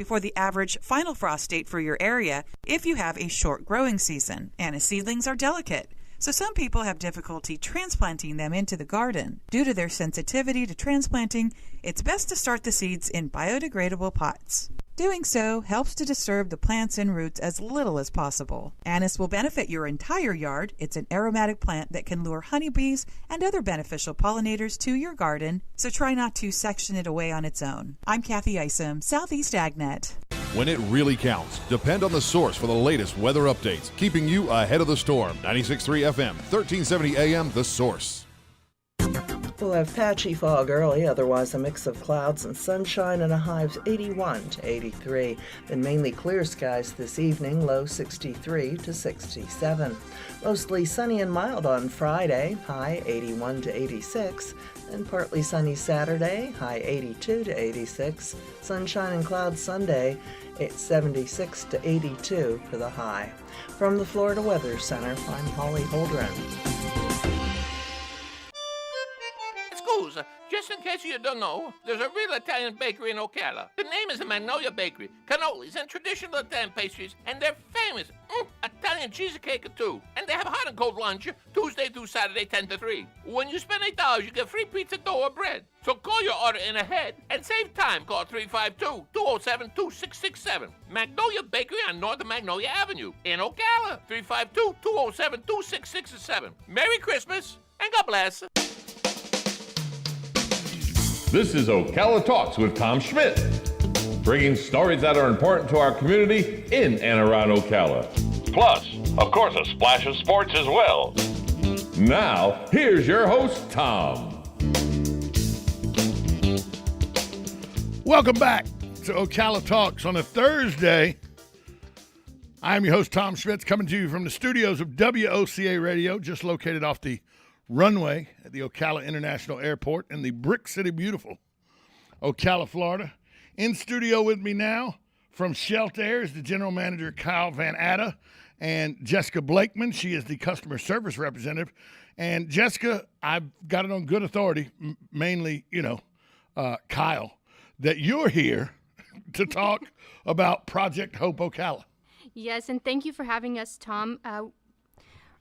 before the average final frost date for your area if you have a short growing season. Anise seedlings are delicate, so some people have difficulty transplanting them into the garden. Due to their sensitivity to transplanting, it's best to start the seeds in biodegradable pots. Doing so helps to disturb the plants and roots as little as possible. Anise will benefit your entire yard. It's an aromatic plant that can lure honeybees and other beneficial pollinators to your garden, so try not to section it away on its own. I'm Kathy Isom, Southeast AgNet. When it really counts, depend on the source for the latest weather updates, keeping you ahead of the storm. 96.3 FM, 1370 AM, The Source. We'll have patchy fog early, otherwise a mix of clouds and sunshine and a high of 81 to 83. Then mainly clear skies this evening, low 63 to 67. Mostly sunny and mild on Friday, high 81 to 86. And partly sunny Saturday, high 82 to 86. Sunshine and clouds Sunday, it's 76 to 82 for the high. From the Florida Weather Center, I'm Holly Holdren. Just in case you don't know, there's a real Italian bakery in Ocala. The name is the Magnolia Bakery. Cannolis and traditional Italian pastries, and they're famous. Italian cheesecake too. And they have hot and cold lunch Tuesday through Saturday, 10 to 3. When you spend $8, you get free pizza dough or bread. So call your order in ahead and save time. Call 352-207-2667. Magnolia Bakery on North Magnolia Avenue in Ocala. 352-207-2667. Merry Christmas and God bless. This is Ocala Talks with Tom Schmidt, bringing stories that are important to our community in and around Ocala. Plus, of course, a splash of sports as well. Now, here's your host, Tom. Welcome back to Ocala Talks on a Thursday. I'm your host, Tom Schmitz, coming to you from the studios of WOCA Radio, just located off the runway at the Ocala International Airport in the Brick City beautiful Ocala, Florida. In studio with me now from Shelter is the general manager, Kyle Van Atta, and Jessica Blakeman. She is the customer service representative. And Jessica, I've got it on good authority, mainly, Kyle, that you're here to talk about Project Hope Ocala. Yes, and thank you for having us, Tom.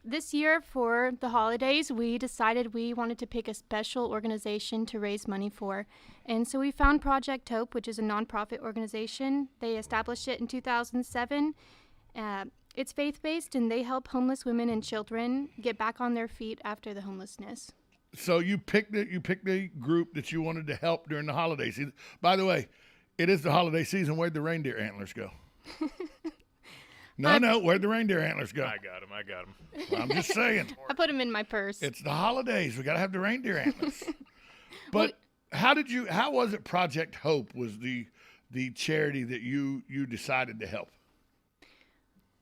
This year for the holidays, we decided we wanted to pick a special organization to raise money for. And so we found Project Hope, which is a nonprofit organization. They established it in 2007. It's faith-based, and they help homeless women and children get back on their feet after the homelessness. So you picked a group that you wanted to help during the holiday season. By the way, it is the holiday season. Where'd the reindeer antlers go? No, where'd the reindeer antlers go? I got them. Well, I'm just saying. I put them in my purse. It's the holidays. We got to have the reindeer antlers. But how was it Project Hope was the charity that you decided to help?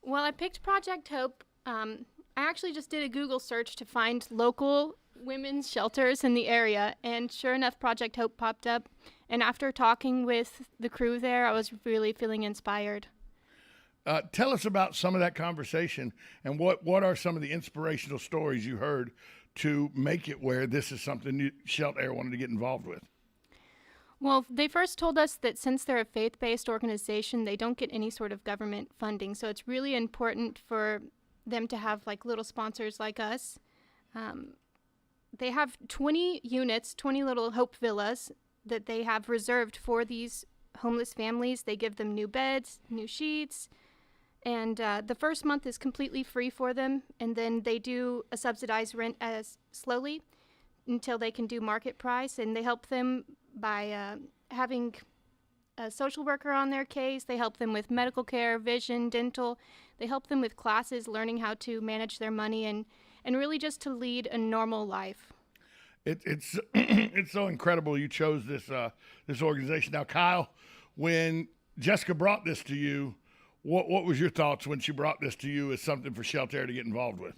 Well, I picked Project Hope. I actually just did a Google search to find local women's shelters in the area, and sure enough, Project Hope popped up. And after talking with the crew there, I was really feeling inspired. Tell us about some of that conversation and what are some of the inspirational stories you heard to make it where this is something Shelter Air wanted to get involved with. Well, they first told us that since they're a faith-based organization, they don't get any sort of government funding. So it's really important for them to have like little sponsors like us. They have 20 units, 20 little Hope Villas that they have reserved for these homeless families. They give them new beds, new sheets. And the first month is completely free for them, and then they do a subsidized rent as slowly until they can do market price, and they help them by having a social worker on their case. They help them with medical care, vision, dental. They help them with classes, learning how to manage their money, and really just to lead a normal life. It's it's so incredible you chose this organization. Now, Kyle, when Jessica brought this to you, What was your thoughts when she brought this to you as something for Shelter Air to get involved with?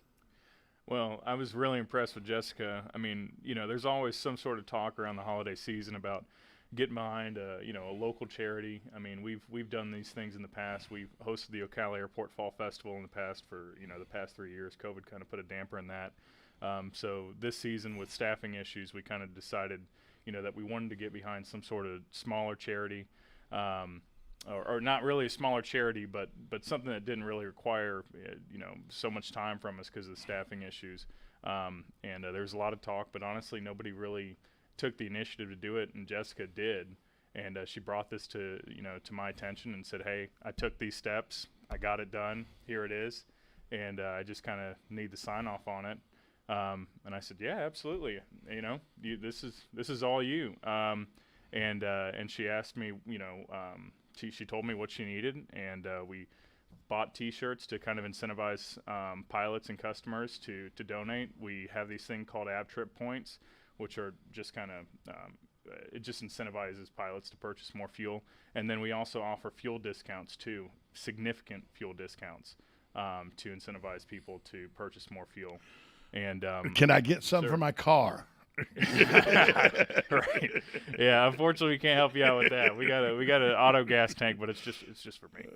Well, I was really impressed with Jessica. I mean, there's always some sort of talk around the holiday season about getting behind a local charity. I mean, we've done these things in the past. We've hosted the Ocala Airport Fall Festival in the past for, the past 3 years. COVID kind of put a damper in that. So this season with staffing issues, we kind of decided, that we wanted to get behind some sort of smaller charity. or not really a smaller charity, but something that didn't really require so much time from us because of the staffing issues. There's a lot of talk, but honestly, nobody really took the initiative to do it, and Jessica did. And she brought this to my attention and said, "Hey, I took these steps. I got it done. Here it is, and I just kind of need the sign off on it." And I said, "Yeah, absolutely. This is all you." And she asked me, she told me what she needed, and we bought T-shirts to kind of incentivize pilots and customers to donate. We have these thing called ab trip points, which are just kind of it just incentivizes pilots to purchase more fuel. And then we also offer fuel discounts too, significant fuel discounts to incentivize people to purchase more fuel. And can I get some for my car? Right. Yeah. Unfortunately, we can't help you out with that. We got an auto gas tank, but it's just for me.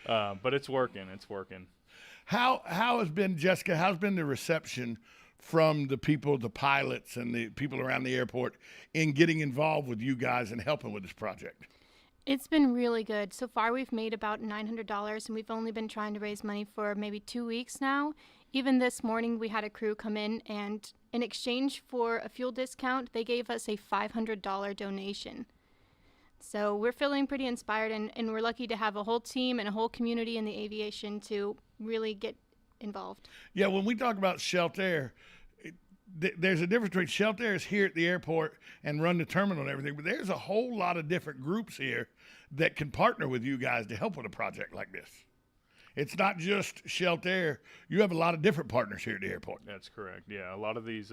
Yeah, but it's working. It's working. How has been, Jessica? How's been the reception from the people, the pilots, and the people around the airport in getting involved with you guys and helping with this project? It's been really good. So far, we've made about $900, and we've only been trying to raise money for maybe 2 weeks now. Even this morning, we had a crew come in, and in exchange for a fuel discount, they gave us a $500 donation. So we're feeling pretty inspired, and we're lucky to have a whole team and a whole community in the aviation to really get involved. Yeah, when we talk about Shelter, there's a difference between Shelter is here at the airport and run the terminal and everything, but there's a whole lot of different groups here that can partner with you guys to help with a project like this. It's not just Shelter. You have a lot of different partners here at the airport. That's correct. Yeah, a lot of these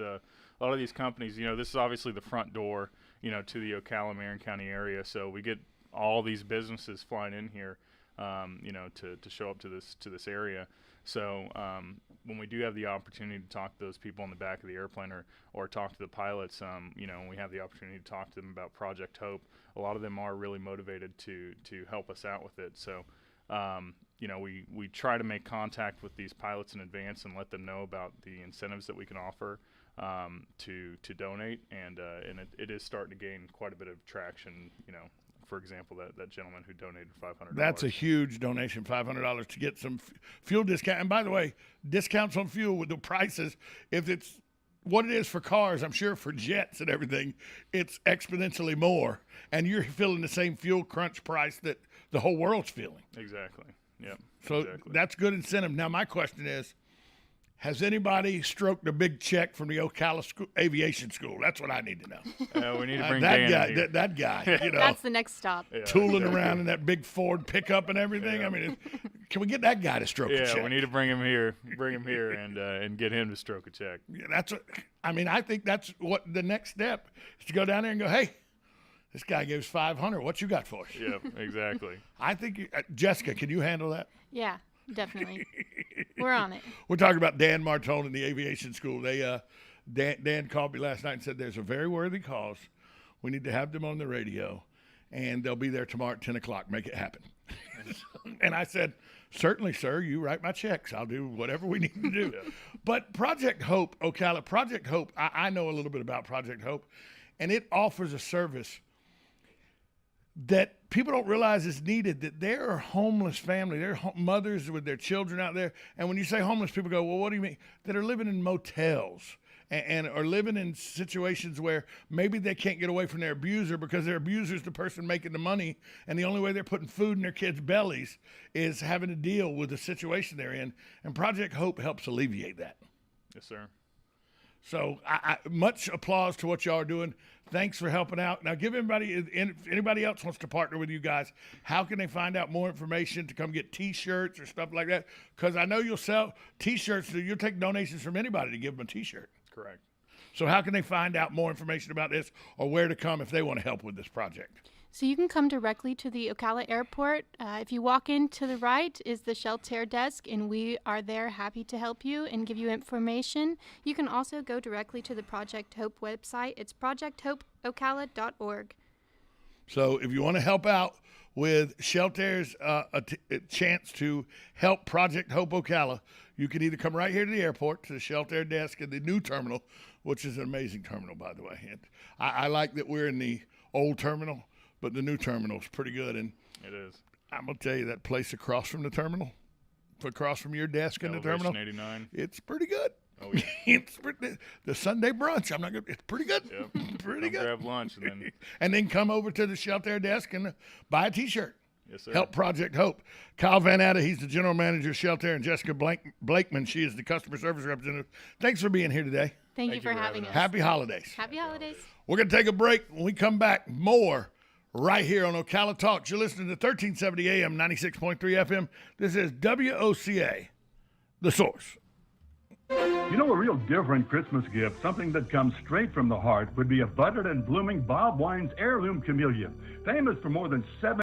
companies, this is obviously the front door, to the Ocala, Marion County area. So we get all these businesses flying in here, to show up to this area. So when we do have the opportunity to talk to those people in the back of the airplane or talk to the pilots, when we have the opportunity to talk to them about Project Hope, a lot of them are really motivated to help us out with it. So, we try to make contact with these pilots in advance and let them know about the incentives that we can offer to donate, and it is starting to gain quite a bit of traction. For example, that gentleman who donated $500. That's a huge donation, $500 to get some fuel discount. And by the way, discounts on fuel with the prices, if it's what it is for cars, I'm sure for jets and everything, it's exponentially more. And you're feeling the same fuel crunch price that the whole world's feeling. Exactly. Yep. So exactly. That's good incentive. Now, my question is, has anybody stroked a big check from the Ocala Aviation School? That's what I need to know. We need to bring that Dan guy. in here. That guy. That's the next stop. Yeah, tooling around in that big Ford pickup and everything. Yeah. I mean, can we get that guy to stroke a check? Yeah, we need to bring him here. And get him to stroke a check. Yeah, I think that's what the next step is, to go down there and go, hey, this guy gives $500. What you got for us? Yeah, exactly. I think Jessica, can you handle that? Yeah, definitely. We're on it. We're talking about Dan Martone in the aviation school. Dan called me last night and said there's a very worthy cause. We need to have them on the radio, and they'll be there tomorrow at 10 o'clock. Make it happen. And I said, certainly, sir. You write my checks. I'll do whatever we need to do. Yeah. But Project Hope, Ocala, Project Hope, I know a little bit about Project Hope, and it offers a service that people don't realize is needed, that there are homeless families, there are mothers with their children out there. And when you say homeless, people go, well, what do you mean? That are living in motels and are living in situations where maybe they can't get away from their abuser because their abuser is the person making the money, and the only way they're putting food in their kids' bellies is having to deal with the situation they're in. And Project Hope helps alleviate that. Yes, sir. So much applause to what y'all are doing. Thanks for helping out. Now, give everybody, if anybody else wants to partner with you guys, how can they find out more information to come get T-shirts or stuff like that? Because I know you'll sell T-shirts. So you'll take donations from anybody to give them a T-shirt. Correct. So how can they find out more information about this, or where to come if they want to help with this project? So you can come directly to the Ocala Airport. If you walk in to the right is the Shelter desk, and we are there happy to help you and give you information. You can also go directly to the Project Hope website. It's projecthopeocala.org. So if you want to help out with Shelter's a chance to help Project Hope Ocala, you can either come right here to the airport, to the Shelter desk at the new terminal, which is an amazing terminal, by the way. And I like that we're in the old terminal, but the new terminal is pretty good. And It is. I'm going to tell you, that place across from the terminal, across from your desk in the Elevation terminal, 89. it's pretty good. Oh, yeah. It's the Sunday brunch. It's pretty good. Yep. Pretty Come good. grab lunch and then come over to the Sheltair desk and buy a T-shirt. yes, sir. Help Project Hope. Kyle Van Atta, he's the general manager of Sheltair, and Jessica Blakeman, she is the customer service representative. Thanks for being here today. Thank you for having us. Happy holidays. Happy holidays. We're going to take a break. When we come back, more right here on Ocala Talks. You're listening to 1370 AM, 96.3 FM. This is WOCA, The Source. You know, a real different Christmas gift, something that comes straight from the heart, would be a budded and blooming Bob Wine's heirloom camellia, famous for more than 7